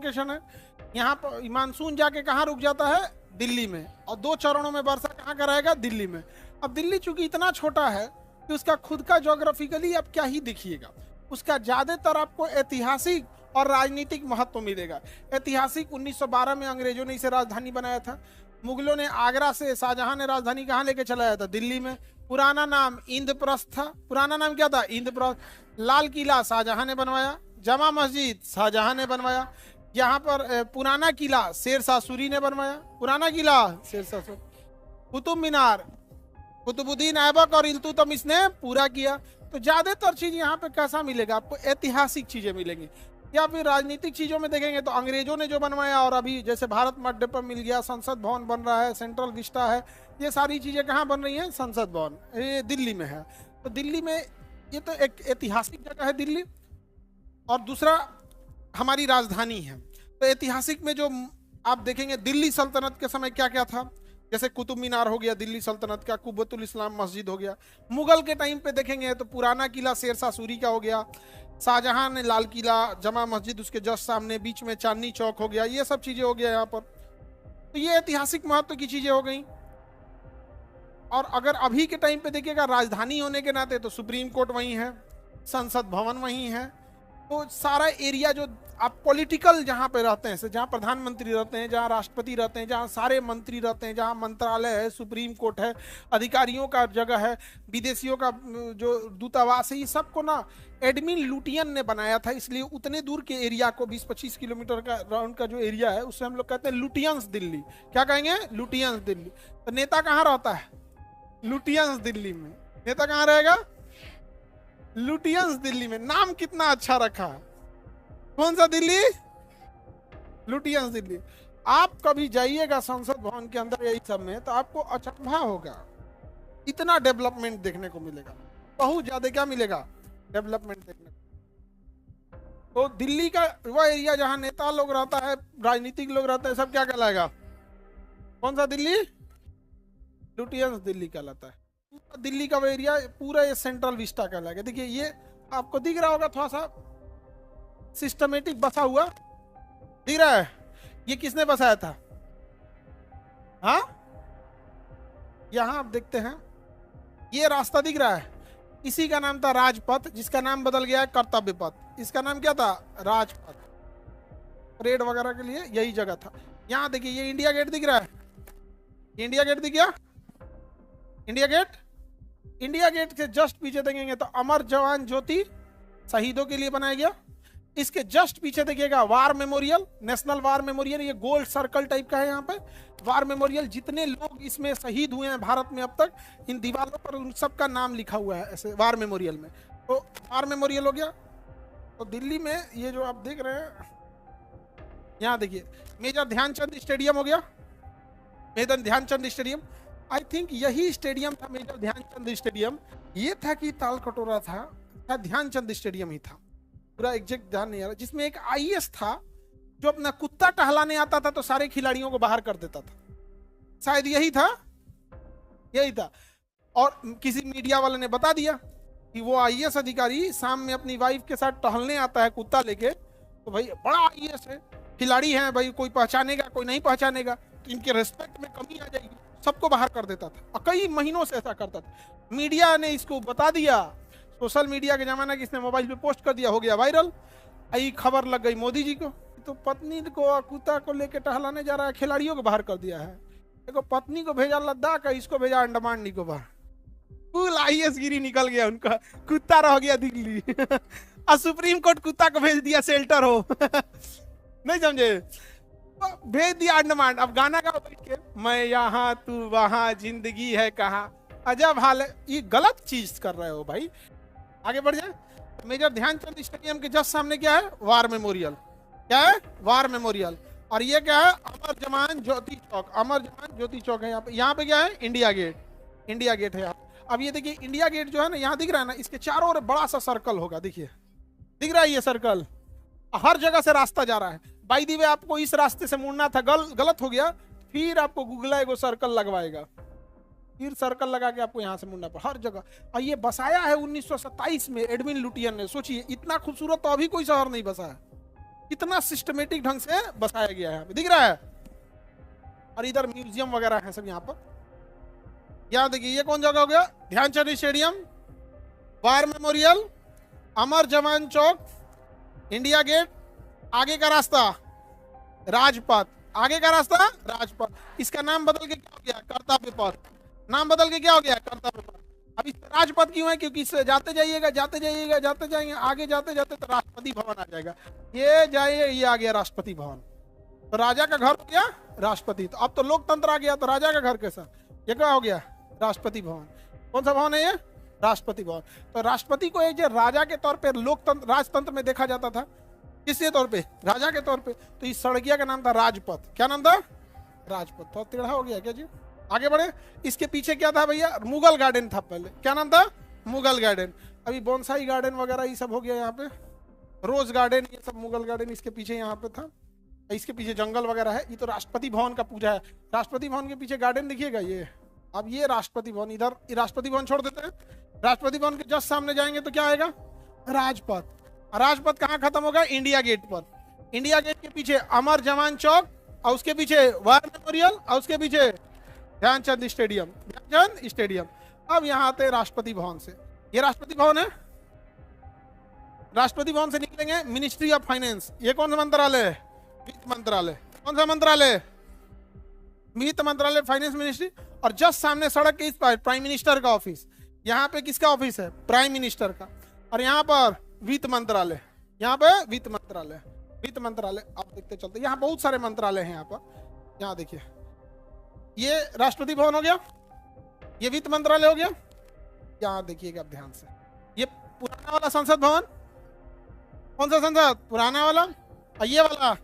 Location है। यहाँ पर मानसून जाके कहाँ रुक जाता है, दिल्ली में, और 2 चरणों में वर्षा कहाँ कराएगा, दिल्ली में। अब दिल्ली चूंकि इतना छोटा है कि उसका खुद का ज्योग्राफिकली आप क्या ही देखिएगा, उसका ज्यादातर आपको ऐतिहासिक और राजनीतिक महत्व मिलेगा। ऐतिहासिक 1912 में अंग्रेजों ने इसे राजधानी बनाया था। मुगलों ने आगरा से शाहजहां ने राजधानी कहाँ लेके चलाया था, दिल्ली में। पुराना नाम इंद्रप्रस्थ था। पुराना नाम क्या था, इंद्रप्रस्थ। लाल किला शाहजहां ने बनवाया। जमा मस्जिद शाहजहां ने बनवाया। यहाँ पर पुराना किला शेरशाह सूरी ने बनवाया। पुराना किला शेरशाह सूरी। कुतुब मीनार कुतुबुद्दीन ऐबक और इल्तुतमिश ने पूरा किया। तो ज्यादातर चीज यहाँ पे कैसा मिलेगा आपको, ऐतिहासिक चीजें मिलेंगी। या फिर राजनीतिक चीजों में देखेंगे तो अंग्रेजों ने जो बनवाया, और अभी जैसे भारत मंडपम मिल गया, संसद भवन बन रहा है, सेंट्रल विस्टा है, ये सारी चीजें कहाँ बन रही हैं, संसद भवन ये दिल्ली में है। तो दिल्ली में ये तो एक ऐतिहासिक जगह है दिल्ली, और दूसरा हमारी राजधानी है। तो ऐतिहासिक में जो आप देखेंगे, दिल्ली सल्तनत के समय क्या क्या था, जैसे कुतुब मीनार हो गया दिल्ली सल्तनत का, कुब्बतुल इस्लाम मस्जिद हो गया। मुगल के टाइम पे देखेंगे तो पुराना किला शेरशाह सूरी का हो गया। शाहजहां ने लाल किला, जमा मस्जिद उसके जस्ट सामने, बीच में चांदनी चौक हो गया, ये सब चीजें हो गया यहाँ पर। तो ये ऐतिहासिक महत्व की चीजें हो गई। और अगर अभी के टाइम पे देखिएगा, राजधानी होने के नाते तो सुप्रीम कोर्ट वहीं है, संसद भवन वहीं है। तो सारा एरिया जो आप पॉलिटिकल जहाँ पे रहते हैं, जहाँ प्रधानमंत्री रहते हैं, जहाँ राष्ट्रपति रहते हैं, जहाँ सारे मंत्री रहते हैं, जहाँ मंत्रालय है, सुप्रीम कोर्ट है, अधिकारियों का जगह है, विदेशियों का जो दूतावास है, ये सबको ना एडमिन लुटियन ने बनाया था। इसलिए उतने दूर के एरिया को, 20-25 किलोमीटर का राउंड का जो एरिया है, उससे हम लोग कहते हैं लुटियंस दिल्ली। क्या कहेंगे, लुटियंस दिल्ली। तो नेता कहाँ रहता है, लुटियंस दिल्ली में। नेता कहाँ रहेगा, लुटियंस दिल्ली में। नाम कितना अच्छा रखा है, कौन सा दिल्ली, लुटियंस दिल्ली। आप कभी जाइएगा संसद भवन के अंदर यही सब में, तो आपको अचंभा होगा, इतना डेवलपमेंट देखने को मिलेगा, बहुत ज्यादा क्या मिलेगा, डेवलपमेंट देखने को। तो दिल्ली का वह एरिया जहां नेता लोग रहता है, राजनीतिक लोग रहते हैं, सब क्या कहलाएगा, कौन सा दिल्ली, लुटियंस दिल्ली कहलाता है। दिल्ली का वो एरिया पूरा ये सेंट्रल विस्टा कहलाएगा। देखिए ये आपको दिख रहा होगा, थोड़ा सा सिस्टमेटिक बसा हुआ दिख रहा है। ये किसने बसाया था, हाँ, यहां आप देखते हैं ये रास्ता दिख रहा है, इसी का नाम था राजपथ, जिसका नाम बदल गया है कर्तव्य पथ। इसका नाम क्या था, राजपथ। परेड वगैरह के लिए यही जगह था। यहां देखिए ये इंडिया गेट दिख रहा है, इंडिया गेट दिख गया, इंडिया गेट। इंडिया गेट के जस्ट पीछे देखेंगे तो अमर जवान ज्योति शहीदों के लिए बनाया गया। इसके जस्ट पीछे देखिएगा war memorial, national war memorial, ये गोल्ड सर्कल टाइप का है। यहाँ पे वार मेमोरियल, जितने लोग इसमें शहीद हुए हैं भारत में अब तक, इन दीवारों पर उन सबका नाम लिखा हुआ है ऐसे वार मेमोरियल में। तो वार मेमोरियल हो गया। तो दिल्ली में ये जो आप देख रहे हैं, यहाँ देखिए मेजर ध्यानचंद स्टेडियम हो गया, major Dhyanchand stadium. I think यही स्टेडियम था, मेजर ध्यानचंद स्टेडियम। ये था कि ताल कटोरा था, ध्यानचंद स्टेडियम ही था, पूरा एग्जैक्ट ध्यान नहीं आ रहा। जिसमें एक आईएएस था जो अपना कुत्ता टहलाने आता था तो सारे खिलाड़ियों को बाहर कर देता था, शायद यही था, यही था। और किसी मीडिया वाले ने बता दिया कि वो आईएएस अधिकारी शाम में अपनी वाइफ के साथ टहलने आता है कुत्ता लेके, तो भाई बड़ा आईएएस है, खिलाड़ी है भाई, कोई पहचानेगा कोई नहीं पहचानेगा, तो इनके रिस्पेक्ट में कमी आ जाएगी, सबको बाहर कर देता था। और कई महीनों से ऐसा करता था। मीडिया ने इसको बता दिया, सोशल मीडिया के जमाना किसने मोबाइल पे पोस्ट कर दिया, हो गया वायरल। आई खबर लग गई मोदी जी को, तो पत्नी को कुत्ता को लेके टहलाने जा रहा है, खिलाड़ियों को बाहर कर दिया है। देखो पत्नी को भेजा लद्दाख, इसको भेजा अंडमान निकोबार। फुल आईएएस गिरी निकल गया उनका, कुत्ता रह गया दिल्ली। और सुप्रीम कोर्ट कुत्ता को भेज दिया शेल्टर हो। नहीं समझे, भेज दिया अंडमान। अब गाना का मैं यहाँ तू वहां, जिंदगी है कहाँ, अजब हाल है। ये गलत चीज कर रहे हो भाई, आगे बढ़ जाए। मेजर ध्यानचंद स्टेडियम के जस्ट सामने क्या है, वार मेमोरियल। क्या है, वार मेमोरियल। और ये क्या है, अमर जवान ज्योति चौक, अमर जवान ज्योति चौक है। यहाँ पे क्या है, इंडिया गेट, इंडिया गेट है यहाँ। अब ये देखिए इंडिया गेट जो है ना, यहाँ दिख रहा है ना, इसके चारों ओर बड़ा सा सर्कल होगा, देखिए दिख रहा है ये सर्कल, हर जगह से रास्ता जा रहा है। बाई दी वे आपको इस रास्ते से मुड़ना था, गलत हो गया, फिर आपको गूगल एगो सर्कल लगवाएगा, फिर सर्कल लगा के आपको यहाँ से मुड़ना पड़ा, हर जगह। और ये बसाया है 1927 में एडमिन लुटियन ने। सोचिए इतना खूबसूरत तो अभी कोई शहर नहीं बसा है, कितना सिस्टमेटिक ढंग से बसाया गया है, दिख रहा है। और इधर म्यूजियम वगैरह है सब यहाँ पर। यहाँ देखिए ये कौन जगह हो गया, ध्यानचंद स्टेडियम, वार मेमोरियल, अमर जवान चौक, इंडिया गेट, आगे का रास्ता राजपथ, आगे का रास्ता राजपथ। इसका नाम बदल के क्या हो गया, कर्तव्य पथ। नाम बदल के क्या हो गया, कर्तव्य पथ। अब इस राजपथ क्यों है, क्योंकि इससे जाते जाइएगा जाते जाइएगा जाते जाएंगे, आगे जाते जाते तो राष्ट्रपति भवन आ जाएगा। ये जाइए, ये आ गया राष्ट्रपति भवन। तो राजा का घर हो गया राष्ट्रपति, तो अब तो लोकतंत्र आ गया, तो राजा का घर कैसा, ये क्या हो गया, राष्ट्रपति भवन। कौन सा भवन है ये, राष्ट्रपति भवन। तो राष्ट्रपति को एक राजा के तौर पे लोकतंत्र राजतंत्र में देखा जाता था, किसके तौर पे, राजा के तौर पे। तो इस सड़किया का नाम था राजपथ। क्या नाम था, राजपथ। थोड़ा टेढ़ा हो गया क्या जी, आगे बढ़े। इसके पीछे क्या था भैया, मुगल गार्डन था पहले। क्या नाम था, मुगल गार्डन। अभी बोनसाई गार्डन वगैरह ये सब हो गया यहाँ पे, रोज गार्डन, ये सब मुगल गार्डन इसके पीछे यहाँ पे था। इसके पीछे जंगल वगैरह है। ये तो राष्ट्रपति भवन का पूजा है। राष्ट्रपति भवन के पीछे गार्डन दिखिएगा ये। अब ये राष्ट्रपति भवन, इधर राष्ट्रपति भवन छोड़ देते हैं। राष्ट्रपति भवन के जस्ट सामने जाएंगे तो क्या आएगा, राजपथ। राजपथ कहाँ खत्म होगा, इंडिया गेट पर। इंडिया गेट के पीछे अमर जवान चौक, और उसके पीछे वार मेमोरियल, और उसके पीछे ध्यानचंद स्टेडियम, ध्यानचंद स्टेडियम। अब यहाँ आते हैं राष्ट्रपति भवन से। ये राष्ट्रपति भवन है। राष्ट्रपति भवन से निकलेंगे मिनिस्ट्री ऑफ फाइनेंस। ये कौन सा मंत्रालय है, वित्त मंत्रालय। कौन सा मंत्रालय, वित्त मंत्रालय, फाइनेंस मिनिस्ट्री। और जस्ट सामने सड़क के इस पार प्राइम मिनिस्टर का ऑफिस। यहाँ पे किसका ऑफिस है, प्राइम मिनिस्टर का। और यहाँ पर वित्त मंत्रालय, यहाँ पे वित्त मंत्रालय, वित्त मंत्रालय। आप देखते चलते, यहाँ बहुत सारे मंत्रालय हैं यहाँ पर। यहाँ देखिए, ये राष्ट्रपति भवन हो गया, ये वित्त मंत्रालय हो गया। यहाँ देखिएगा आप ध्यान से, ये पुराना वाला संसद भवन। कौन सा संसद, पुराना वाला। और ये वाला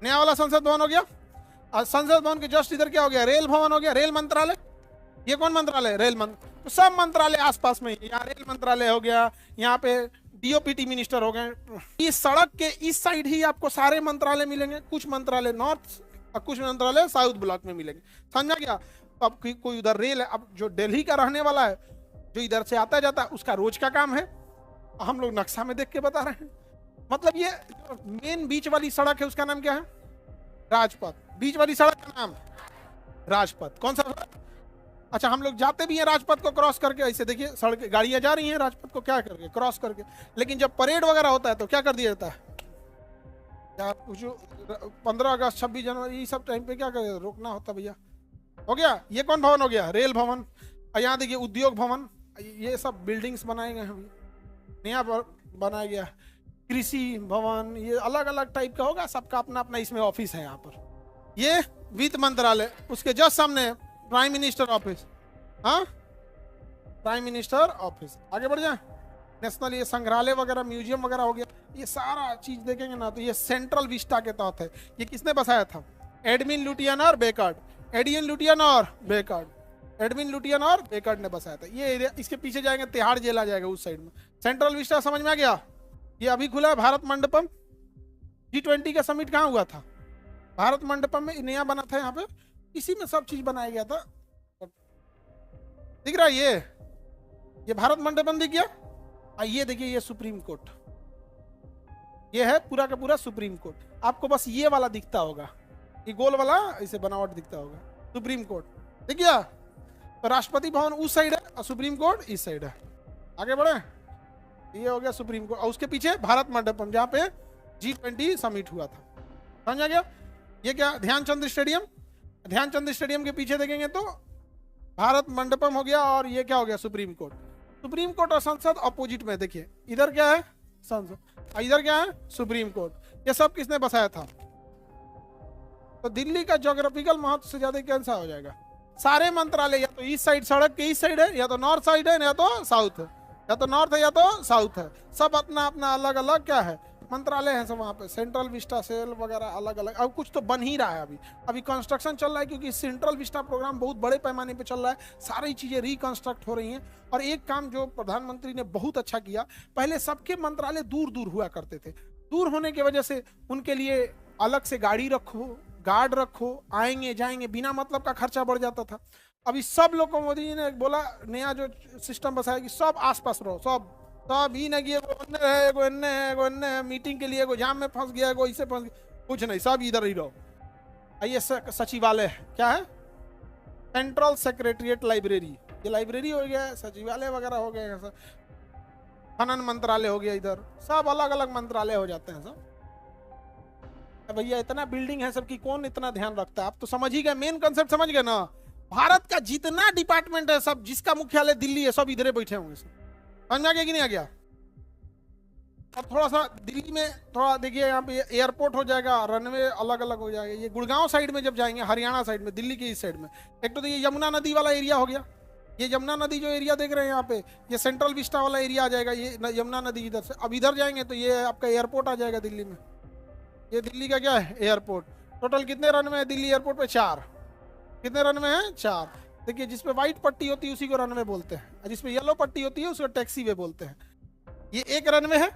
नया वाला संसद भवन हो गया। और संसद भवन के जस्ट इधर क्या हो गया, रेल भवन हो गया, रेल मंत्रालय। ये कौन मंत्रालय, रेल मंत्रालय। तो सब मंत्रालय आसपास में, यहाँ रेल मंत्रालय हो गया, यहाँ पे डीओपीटी मिनिस्टर हो गए। इस सड़क के इस साइड ही आपको सारे मंत्रालय मिलेंगे। कुछ मंत्रालय नॉर्थ और कुछ मंत्रालय साउथ ब्लॉक में मिलेंगे, समझा गया। तो अब कोई उधर रेल है, अब जो दिल्ली का रहने वाला है, जो इधर से आता जाता है, उसका रोज का काम है। हम लोग नक्शा में देख के बता रहे हैं। मतलब ये मेन बीच वाली सड़क है, उसका नाम क्या है, राजपथ। बीच वाली सड़क का नाम राजपथ। कौन सा, अच्छा हम लोग जाते भी हैं राजपथ को क्रॉस करके। ऐसे देखिए सड़क गाड़ियां जा रही हैं राजपथ को क्या करके, क्रॉस करके। लेकिन जब परेड वगैरह होता है तो क्या कर दिया जाता है, जो 15 अगस्त 26 जनवरी ये सब टाइम पे क्या कर रोकना होता भैया। हो गया, ये कौन भवन हो गया, रेल भवन। और यहाँ देखिए उद्योग भवन, ये सब बिल्डिंग्स बनाए गए हैं, नया बनाया गया। कृषि भवन, ये अलग अलग टाइप का होगा, सबका अपना अपना इसमें ऑफिस है। यहाँ पर ये वित्त मंत्रालय, उसके जस्ट सामने प्राइम मिनिस्टर ऑफिस। हाँ, प्राइम मिनिस्टर ऑफिस। आगे बढ़ जाए, नेशनल ये संग्रहालय वगैरह, म्यूजियम वगैरह हो गया। ये सारा चीज देखेंगे ना तो ये सेंट्रल विस्टा के तहत है। ये किसने बसाया था, एडमिन लुटियन और बेकार्ड। एडमिन लुटियन और बेकार्ड, एडमिन लुटियन और बेकार्ड ने बसाया था ये एरिया। इसके पीछे जाएंगे तिहाड़ जेल आ जाएगा उस साइड में। सेंट्रल विस्टा समझ में आ गया। ये अभी खुला है भारत मंडपम। G20 का समिट कहाँ हुआ था, भारत मंडपम में नया बना था। यहाँ पे इसी में सब चीज बनाया गया था। दिख रहा है ये भारत मंडपम दिख गया। ये देखिए ये सुप्रीम कोर्ट, ये है पूरा का पूरा सुप्रीम कोर्ट। आपको बस ये वाला दिखता होगा, ये गोल वाला इसे बनावट दिखता होगा, सुप्रीम कोर्ट दिख गया। तो राष्ट्रपति भवन उस साइड है और सुप्रीम कोर्ट इस साइड है। आगे बढ़े, ये हो गया सुप्रीम कोर्ट। और उसके पीछे भारत मंडपम जहाँ पे G20 समिट हुआ था, समझा गया। ये क्या, ध्यानचंद स्टेडियम। ध्यानचंद स्टेडियम के पीछे देखेंगे तो भारत मंडपम हो गया। और ये क्या हो गया, सुप्रीम कोर्ट। सुप्रीम कोर्ट और संसद अपोजिट में, देखिए इधर क्या है संसद और इधर क्या है सुप्रीम कोर्ट। ये सब किसने बसाया था। तो दिल्ली का ज्योग्राफिकल महत्व से ज्यादा कैसा हो जाएगा। सारे मंत्रालय या तो ईस्ट साइड, सड़क के ईस्ट साइड है, या तो नॉर्थ साइड है, या तो साउथ है, या तो नॉर्थ है या तो साउथ है। सब अपना अपना अलग अलग क्या है, मंत्रालय है सब वहाँ पे। सेंट्रल विस्टा सेल वगैरह अलग अलग। अब कुछ तो बन ही रहा है, अभी कंस्ट्रक्शन चल रहा है, क्योंकि सेंट्रल विस्टा प्रोग्राम बहुत बड़े पैमाने पे चल रहा है। सारी चीजें रिकंस्ट्रक्ट हो रही हैं। और एक काम जो प्रधानमंत्री ने बहुत अच्छा किया, पहले सबके मंत्रालय दूर दूर हुआ करते थे। दूर होने की वजह से उनके लिए अलग से गाड़ी रखो, गार्ड रखो, आएंगे जाएंगे, बिना मतलब का खर्चा बढ़ जाता था। अभी सब लोग को मोदी जी ने बोला, नया जो सिस्टम बसाया कि सब आसपास रहो, सब सब ही ना कि वो अन्य है, एगो अन्य है, एगो अन्य है, मीटिंग के लिए एगो जाम में फंस गया, एगो इससे फंस गया, कुछ नहीं, सब इधर ही रहो। आइए सचिवालय क्या है, सेंट्रल सेक्रेटरिएट लाइब्रेरी, ये लाइब्रेरी हो गया, सचिवालय वगैरह हो गया, खनन मंत्रालय हो गया, इधर सब अलग अलग मंत्रालय हो जाते हैं सब। भैया इतना बिल्डिंग है सबकी, कौन इतना ध्यान रखता है? आप तो समझ ही गए, मेन कंसेप्ट समझ गए ना। भारत का जितना डिपार्टमेंट है सब, जिसका मुख्यालय दिल्ली है, सब इधर बैठे होंगे सब। समझ में आ गया कि नहीं आ गया? अब थोड़ा सा दिल्ली में थोड़ा देखिए, यहाँ पे एयरपोर्ट हो जाएगा, रनवे अलग अलग हो जाएगा। ये गुड़गांव साइड में जब जाएंगे, हरियाणा साइड में, दिल्ली के इस साइड में, एक तो ये यमुना नदी वाला एरिया हो गया। ये यमुना नदी जो एरिया देख रहे हैं यहाँ पे, ये सेंट्रल विस्टा वाला एरिया आ जाएगा, ये यमुना नदी इधर से। अब इधर जाएंगे तो ये आपका एयरपोर्ट आ जाएगा दिल्ली में। ये दिल्ली का क्या है, एयरपोर्ट। टोटल कितने रनवे है दिल्ली एयरपोर्ट पे? 4। कितने रनवे हैं? 4। देखिए, जिसपे व्हाइट पट्टी होती है उसी को रनवे बोलते हैं, और जिसपे येलो पट्टी होती है उसको टैक्सी वे बोलते हैं। ये एक रनवे है।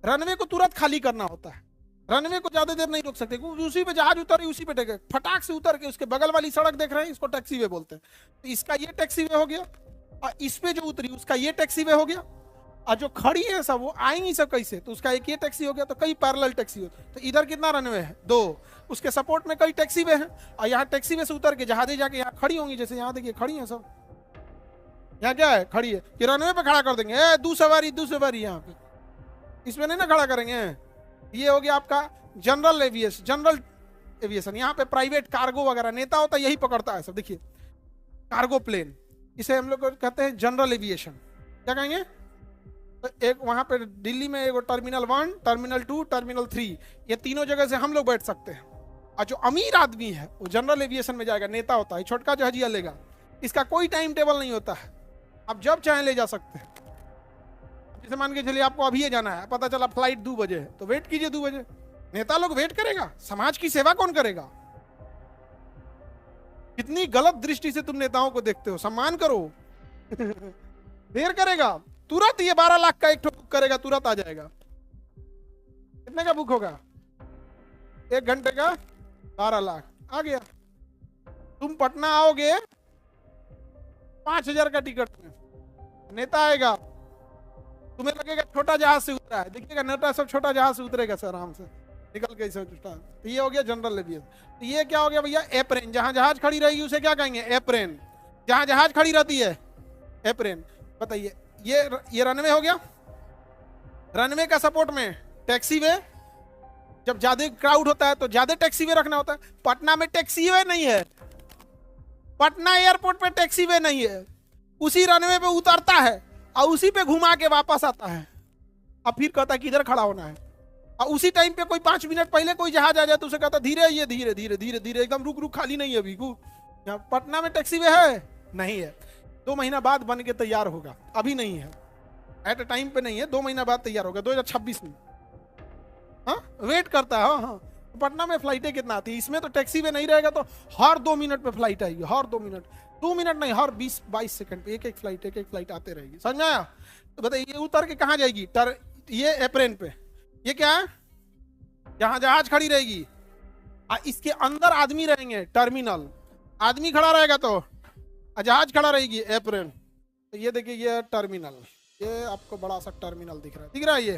रनवे को तुरंत खाली करना होता है, रनवे को ज्यादा देर नहीं रोक सकते, उसी पे जहाज उतर उसी पे टेके, फटाक से उतर के उसके बगल वाली सड़क देख रहे हैं, इसको टैक्सी वे बोलते हैं। तो इसका ये टैक्सी वे हो गया, और इस पे जो उतरी उसका ये टैक्सी वे हो गया, और जो खड़ी है सब वो आएंगी सब कैसे, तो उसका एक ये टैक्सी हो गया। तो कई पैरेलल टैक्सी हो, तो इधर कितना रनवे है? 2। उसके सपोर्ट में कई टैक्सी वे हैं, और यहाँ टैक्सी वे से उतर के जहाजें जाके यहाँ खड़ी होंगी, जैसे यहाँ देखिए खड़ी हैं सब। यहाँ क्या है? खड़ी है, कि रनवे पे खड़ा कर देंगे, ए दू सवारी यहाँ पे, इसमें नहीं ना खड़ा करेंगे। ये हो गया आपका जनरल एविएशन। यहाँ पे प्राइवेट कार्गो वगैरह नेता होता है, यही पकड़ता है सब। देखिए कार्गो प्लेन, इसे हम लोग कहते हैं जनरल एविएशन। क्या कहेंगे? तो एक वहां पे दिल्ली में एगो टर्मिनल 1, टर्मिनल 2, टर्मिनल 3, ये तीनों जगह से हम लोग बैठ सकते हैं। और जो अमीर आदमी है वो जनरल एविएशन में जाएगा, नेता होता है, छोटका जहाजिया लेगा, इसका कोई टाइम टेबल नहीं होता है, आप जब चाहे ले जा सकते हैं। जैसे मान के चलिए आपको अभी जाना है, पता चला फ्लाइट 2 बजे है, तो वेट कीजिए 2 बजे। नेता लोग वेट करेगा? समाज की सेवा कौन करेगा? कितनी गलत दृष्टि से तुम नेताओं को देखते हो, सम्मान करो। देर करेगा, तुरंत ये 12 लाख का एक ठो बुक करेगा, तुरंत आ जाएगा। कितने का बुक होगा? 1 घंटे का 12 लाख आ गया। तुम पटना आओगे 5000 का टिकट में, नेता आएगा, तुम्हें लगेगा छोटा जहाज से उतरा है, देखिएगा नेता सब छोटा जहाज से उतरेगा सर, आराम से निकल के इसे उठा। तो ये हो गया जनरल एविएशन। तो ये क्या हो गया भैया? एप्रेन। जहां जहाज खड़ी रहेगी उसे क्या कहेंगे? एप्रेन। जहां जहाज खड़ी रहती है एप्रेन। बताइए, ये रनवे हो गया। रनवे का सपोर्ट में टैक्सी वे, जब ज्यादा क्राउड होता है तो ज्यादा टैक्सी वे रखना होता है। पटना में टैक्सी वे नहीं है, पटना एयरपोर्ट पे टैक्सी वे नहीं है, उसी रनवे पे उतरता है और उसी पे घुमा के वापस आता है, अब फिर कहता है कि इधर खड़ा होना है। और उसी टाइम पे कोई 5 मिनट पहले कोई जहाज आ जाए तो उसे कहता धीरे, ये धीरे धीरे धीरे धीरे, एकदम रुक रुक, खाली नहीं है अभी। यहाँ पटना में टैक्सी वे है? नहीं है। 2 महीना बाद बन के तैयार होगा, अभी नहीं है, एट अ टाइम पे नहीं है, 2 महीना बाद तैयार होगा, 2026 में। हाँ, वेट करता है। हाँ हाँ, पटना में फ्लाइटें कितना आती है, इसमें तो टैक्सी वे नहीं रहेगा तो हर 2 मिनट पे फ्लाइट आएगी, हर 2 मिनट, 2 मिनट नहीं, हर 20-22 सेकंड पे एक एक फ्लाइट आते रहेगी। समझ में आया? तो बताइए ये उतर के कहाँ जाएगी? ये एप्रेन पे। ये क्या है? जहां जहाज खड़ी रहेगी, इसके अंदर आदमी रहेंगे, टर्मिनल। आदमी खड़ा रहेगा तो जहाज खड़ा रहेगी, एप्रेन। तो ये देखिए, ये टर्मिनल, ये आपको बड़ा सा टर्मिनल दिख रहा है, ये